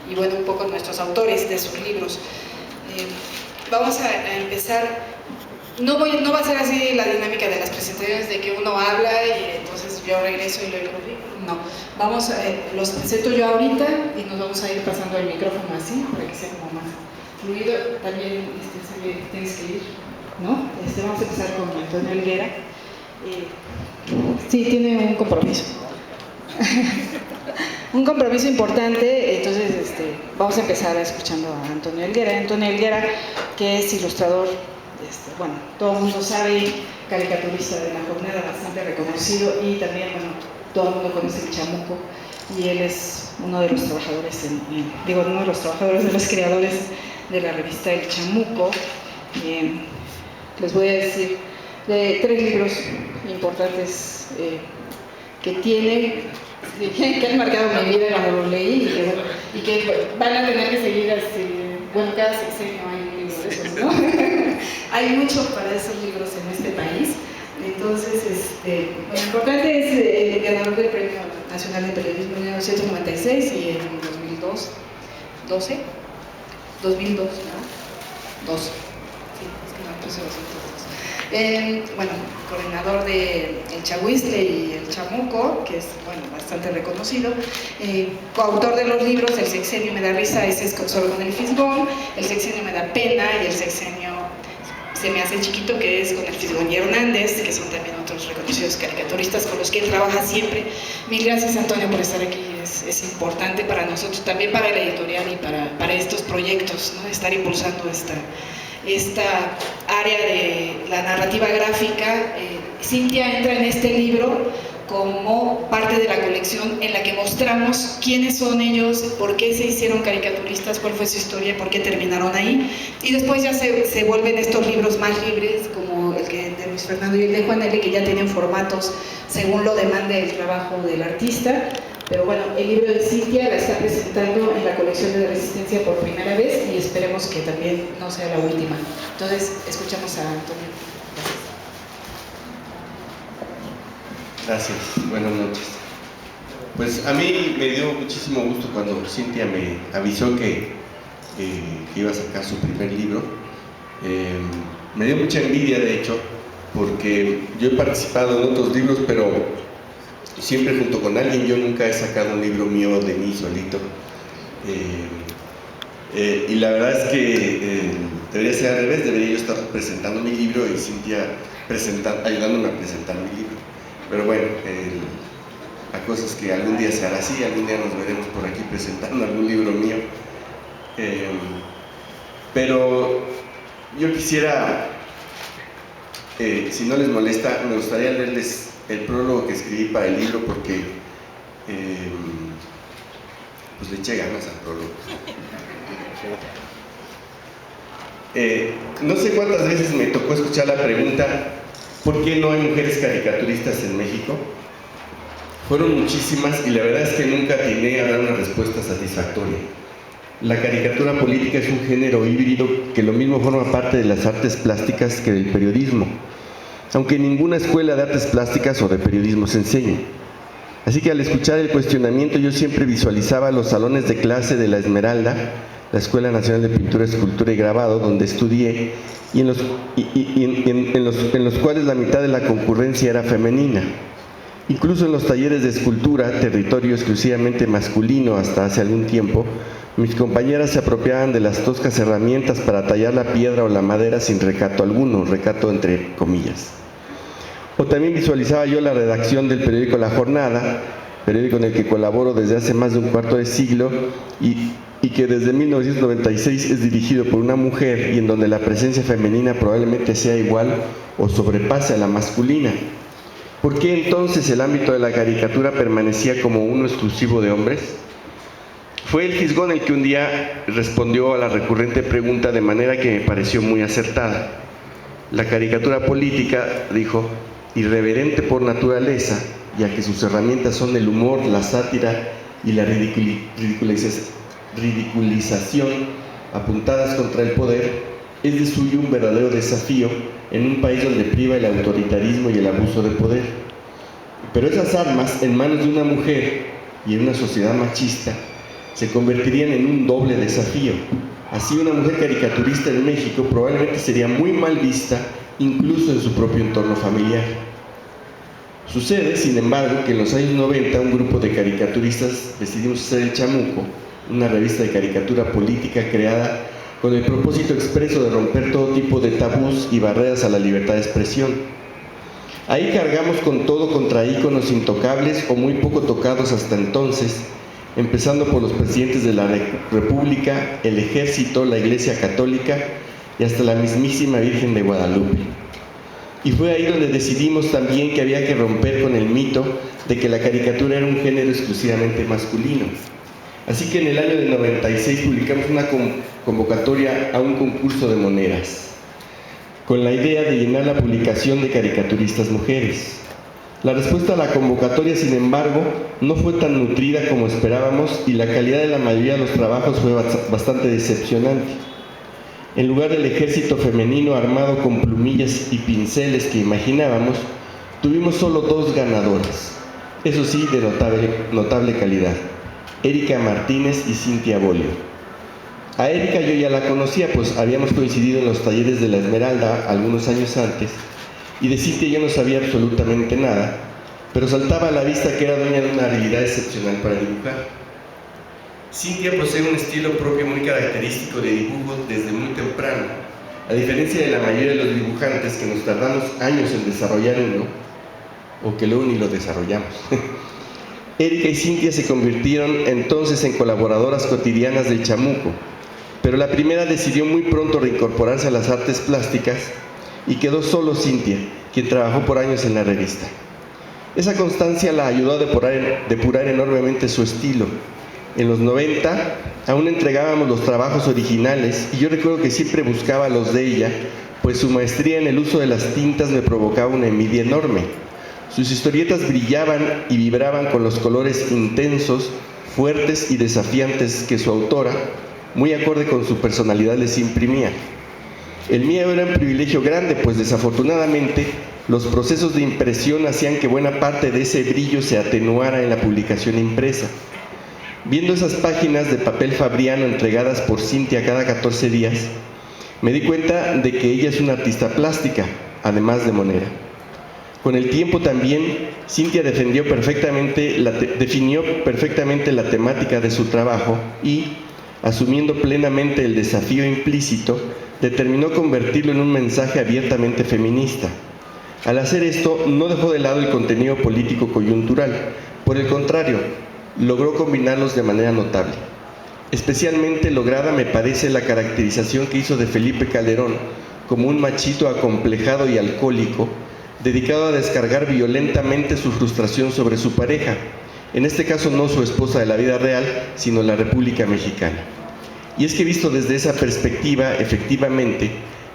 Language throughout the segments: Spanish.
y bueno, un poco nuestros autores de sus libros. Vamos a empezar. No va a ser así la dinámica de las presentaciones de que uno habla y entonces yo regreso y lo digo. No, los presento yo ahorita y nos vamos a ir pasando el micrófono así para que sea como más fluido. También tienes que ir, ¿no? Vamos a empezar con Antonio Helguera. Sí, tiene un compromiso. Un compromiso importante, entonces vamos a empezar escuchando a Antonio Helguera. Antonio Helguera, que es ilustrador, bueno, todo el mundo sabe, caricaturista de La Jornada, bastante reconocido, y también, bueno, todo el mundo conoce el Chamuco, y él es uno de los trabajadores, de los creadores de la revista El Chamuco. Les voy a decir de 3 libros importantes que tiene, que han marcado mi vida cuando los leí y que van a tener que seguir cada sexenio hay un libro de esos, ¿no? Hay mucho para esos libros en este país. Entonces, lo importante es el ganador del Premio Nacional de Periodismo en 1996 y en 2012, ¿no? 2. Sí, es que no, entonces 202. Bueno, coordinador de El Chahuiztle y El Chamuco, que es, bueno, bastante reconocido, coautor de los libros El Sexenio me da risa, ese es solo con el Fisgón, El Sexenio me da pena y El Sexenio se me hace chiquito, que es con el Fisgón y Hernández, que son también otros reconocidos caricaturistas con los que él trabaja siempre. Mil gracias, Antonio, por estar aquí, es importante para nosotros, también para la editorial y para estos proyectos, ¿no? Estar impulsando esta área de la narrativa gráfica. Cintia entra en este libro como parte de la colección en la que mostramos quiénes son ellos, por qué se hicieron caricaturistas, cuál fue su historia, por qué terminaron ahí, y después ya se vuelven estos libros más libres, como el de Luis Fernando y el de Juan L., que ya tienen formatos según lo demande el trabajo del artista. Pero bueno, el libro de Cintia la está presentando en la colección de Resistencia por primera vez y esperemos que también no sea la última. Entonces, escuchamos a Antonio. Gracias, buenas noches. Pues a mí me dio muchísimo gusto cuando Cintia me avisó que iba a sacar su primer libro. Me dio mucha envidia, de hecho, porque yo he participado en otros libros, pero siempre junto con alguien. Yo nunca he sacado un libro mío de mí solito. Y la verdad es que debería ser al revés, debería yo estar presentando mi libro y Cintia ayudándome a presentar mi libro. Pero bueno, la cosa es que algún día se hará así, algún día nos veremos por aquí presentando algún libro mío. Pero yo quisiera, si no les molesta, me gustaría leerles el prólogo que escribí para el libro, porque pues le eché ganas al prólogo. No sé cuántas veces me tocó escuchar la pregunta: ¿por qué no hay mujeres caricaturistas en México? Fueron muchísimas y la verdad es que nunca atiné a dar una respuesta satisfactoria. La caricatura política es un género híbrido que lo mismo forma parte de las artes plásticas que del periodismo, aunque en ninguna escuela de artes plásticas o de periodismo se enseña. Así que al escuchar el cuestionamiento, yo siempre visualizaba los salones de clase de La Esmeralda, la Escuela Nacional de Pintura, Escultura y Grabado, donde estudié, y en los cuales la mitad de la concurrencia era femenina. Incluso en los talleres de escultura, territorio exclusivamente masculino hasta hace algún tiempo, mis compañeras se apropiaban de las toscas herramientas para tallar la piedra o la madera sin recato alguno, recato entre comillas. O también visualizaba yo la redacción del periódico La Jornada, periódico en el que colaboro desde hace más de un cuarto de siglo y que desde 1996 es dirigido por una mujer y en donde la presencia femenina probablemente sea igual o sobrepase a la masculina. ¿Por qué entonces el ámbito de la caricatura permanecía como uno exclusivo de hombres? Fue el Fisgón el que un día respondió a la recurrente pregunta de manera que me pareció muy acertada. La caricatura política, dijo, irreverente por naturaleza, ya que sus herramientas son el humor, la sátira y la ridiculización apuntadas contra el poder, es de suyo un verdadero desafío en un país donde priva el autoritarismo y el abuso de poder. Pero esas armas en manos de una mujer y en una sociedad machista se convertirían en un doble desafío. Así, una mujer caricaturista en México probablemente sería muy mal vista, incluso en su propio entorno familiar. Sucede, sin embargo, que en los años 90 un grupo de caricaturistas decidimos hacer El Chamuco, una revista de caricatura política creada con el propósito expreso de romper todo tipo de tabús y barreras a la libertad de expresión. Ahí cargamos con todo contra íconos intocables o muy poco tocados hasta entonces, empezando por los presidentes de la República, el Ejército, la Iglesia Católica y hasta la mismísima Virgen de Guadalupe. Y fue ahí donde decidimos también que había que romper con el mito de que la caricatura era un género exclusivamente masculino. Así que en el año del 96 publicamos una convocatoria a un concurso de monedas, con la idea de llenar la publicación de caricaturistas mujeres. La respuesta a la convocatoria, sin embargo, no fue tan nutrida como esperábamos y la calidad de la mayoría de los trabajos fue bastante decepcionante. En lugar del ejército femenino armado con plumillas y pinceles que imaginábamos, tuvimos solo 2 ganadoras, eso sí, de notable calidad: Erika Martínez y Cintia Bolio. A Erika yo ya la conocía, pues habíamos coincidido en los talleres de La Esmeralda algunos años antes, y de Cintia yo no sabía absolutamente nada, pero saltaba a la vista que era dueña de una habilidad excepcional para dibujar. Cintia posee un estilo propio muy característico de dibujo desde muy temprano, a diferencia de la mayoría de los dibujantes que nos tardamos años en desarrollar uno, o que luego ni lo desarrollamos. Erika y Cintia se convirtieron entonces en colaboradoras cotidianas del Chamuco, pero la primera decidió muy pronto reincorporarse a las artes plásticas y quedó solo Cintia, quien trabajó por años en la revista. Esa constancia la ayudó a depurar enormemente su estilo. En los 90 aún entregábamos los trabajos originales y yo recuerdo que siempre buscaba los de ella, pues su maestría en el uso de las tintas me provocaba una envidia enorme. Sus historietas brillaban y vibraban con los colores intensos, fuertes y desafiantes que su autora, muy acorde con su personalidad, les imprimía. El mío era un privilegio grande, pues desafortunadamente los procesos de impresión hacían que buena parte de ese brillo se atenuara en la publicación impresa. Viendo esas páginas de papel fabriano entregadas por Cintia cada 14 días, me di cuenta de que ella es una artista plástica, además de monera. Con el tiempo también, Cintia definió perfectamente la temática de su trabajo y, asumiendo plenamente el desafío implícito, determinó convertirlo en un mensaje abiertamente feminista. Al hacer esto, no dejó de lado el contenido político coyuntural, por el contrario, logró combinarlos de manera notable. Especialmente lograda me parece la caracterización que hizo de Felipe Calderón como un machito acomplejado y alcohólico, dedicado a descargar violentamente su frustración sobre su pareja, en este caso no su esposa de la vida real, sino la República Mexicana. Y es que visto desde esa perspectiva, efectivamente,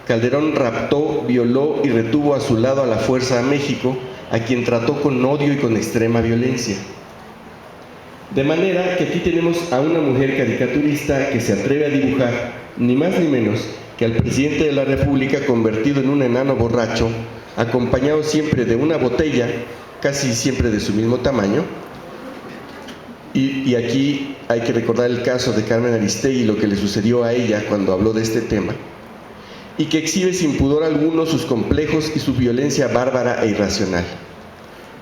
Calderón raptó, violó y retuvo a su lado a la fuerza a México, a quien trató con odio y con extrema violencia. De manera que aquí tenemos a una mujer caricaturista que se atreve a dibujar, ni más ni menos que al presidente de la República convertido en un enano borracho, acompañado siempre de una botella, casi siempre de su mismo tamaño. Y aquí hay que recordar el caso de Carmen Aristegui y lo que le sucedió a ella cuando habló de este tema, y que exhibe sin pudor alguno sus complejos y su violencia bárbara e irracional.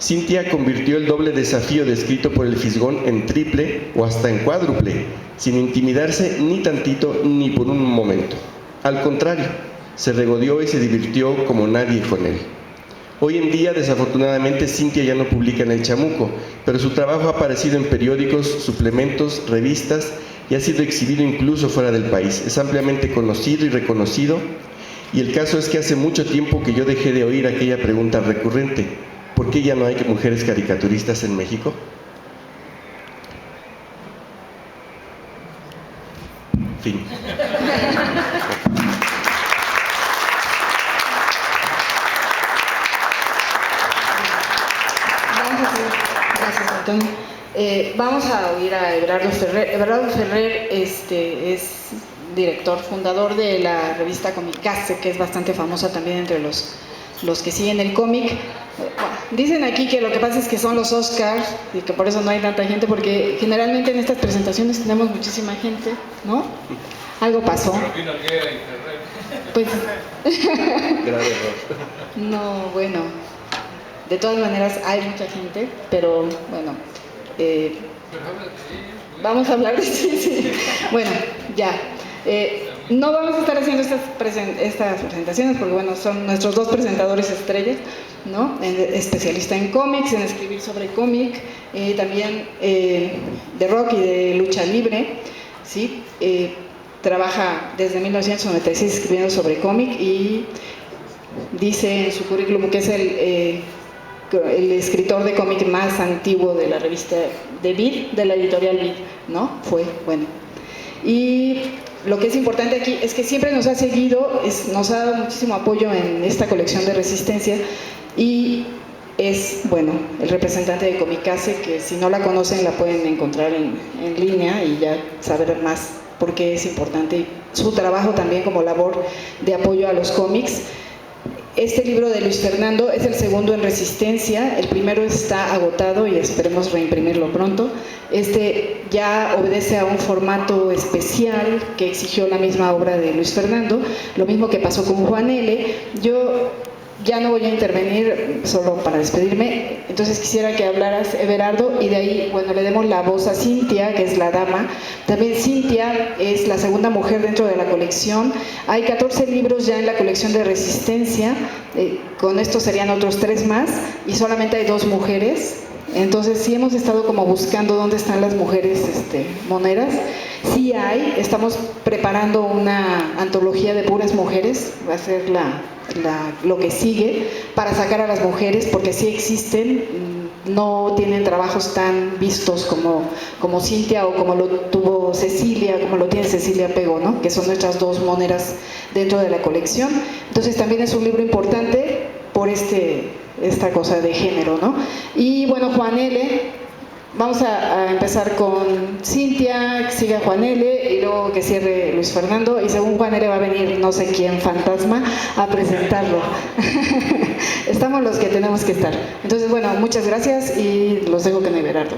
Cintia convirtió el doble desafío descrito por el Fisgón en triple o hasta en cuádruple, sin intimidarse ni tantito ni por un momento. Al contrario, se regodeó y se divirtió como nadie con él. Hoy en día, desafortunadamente, Cintia ya no publica en El Chamuco, pero su trabajo ha aparecido en periódicos, suplementos, revistas y ha sido exhibido incluso fuera del país. Es ampliamente conocido y reconocido, y el caso es que hace mucho tiempo que yo dejé de oír aquella pregunta recurrente: ¿por qué ya no hay mujeres caricaturistas en México? Fin. Gracias, Antonio. Vamos a oír a Everardo Ferrer. Everardo Ferrer es director, fundador de la revista Comicase, que es bastante famosa también entre los que siguen el cómic. Dicen aquí que lo que pasa es que son los Oscars y que por eso no hay tanta gente, porque generalmente en estas presentaciones tenemos muchísima gente, ¿no? Algo pasó. Pues, Grave error. no, bueno, de todas maneras hay mucha gente, pero bueno, vamos a hablar de sí. Bueno, ya. No vamos a estar haciendo estas presentaciones porque, bueno, son nuestros dos presentadores estrellas, ¿no? Especialista en cómics, en escribir sobre cómic, también de rock y de lucha libre, ¿sí? Trabaja desde 1996 escribiendo sobre cómic y dice en su currículum que es el escritor de cómic más antiguo de la revista de Vid, de la editorial Vid, ¿no? Bueno. Y lo que es importante aquí es que siempre nos ha seguido, nos ha dado muchísimo apoyo en esta colección de Resistencia y es, bueno, el representante de Comicase, que si no la conocen la pueden encontrar en línea y ya saber más por qué es importante su trabajo también como labor de apoyo a los cómics. Este libro de Luis Fernando es el segundo en Resistencia, el primero está agotado y esperemos reimprimirlo pronto. Este ya obedece a un formato especial que exigió la misma obra de Luis Fernando, lo mismo que pasó con Juan L. Yo ya no voy a intervenir, solo para despedirme, entonces quisiera que hablaras, Everardo, y de ahí, bueno, le demos la voz a Cintia, que es la dama. También Cintia es la segunda mujer dentro de la colección. Hay 14 libros ya en la colección de Resistencia, con estos serían otros 3 más, y solamente hay 2 mujeres. Entonces sí hemos estado como buscando dónde están las mujeres moneras. Sí hay, estamos preparando una antología de puras mujeres, va a ser lo que sigue, para sacar a las mujeres, porque sí existen, no tienen trabajos tan vistos como Cintia o como lo tuvo Cecilia, como lo tiene Cecilia Pego, ¿no? Que son nuestras 2 moneras dentro de la colección. Entonces también es un libro importante por esta cosa de género, ¿no? Y bueno, Juan L., vamos a empezar con Cintia, que siga Juan L. y luego que cierre Luis Fernando, y según Juan L. va a venir no sé quién fantasma a presentarlo. Estamos los que tenemos que estar. Entonces, bueno, muchas gracias y los dejo con Everardo.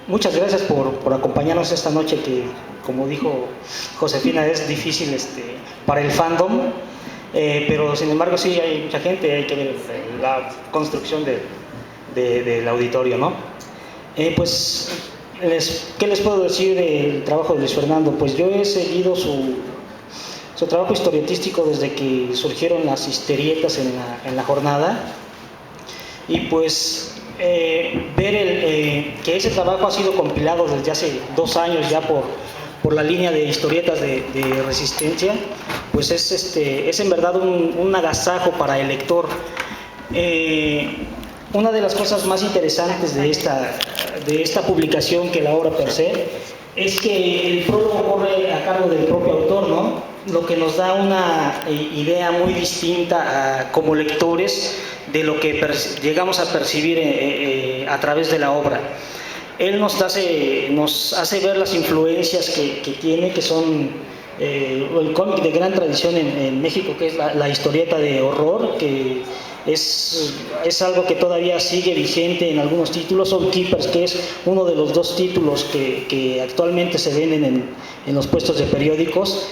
Muchas gracias por acompañarnos esta noche que, como dijo Josefina, es difícil para el fandom. Pero sin embargo sí hay mucha gente, hay que ver la construcción del auditorio, ¿no? Pues, ¿qué les puedo decir del trabajo de Luis Fernando? Pues yo he seguido su trabajo historietístico desde que surgieron las historietas en la jornada, y pues ver que ese trabajo ha sido compilado desde hace 2 años ya por la línea de historietas de Resistencia, pues es en verdad un agasajo para el lector. Una de las cosas más interesantes de esta publicación que la obra per se es que el prólogo corre a cargo del propio autor, ¿no? Lo que nos da una idea muy distinta como lectores de lo que llegamos a percibir a través de la obra. Él nos hace ver las influencias que tiene, que son el cómic de gran tradición en México, que es la historieta de horror, que es algo que todavía sigue vigente en algunos títulos. Soul Keepers, que es uno de los 2 títulos que actualmente se venden en los puestos de periódicos,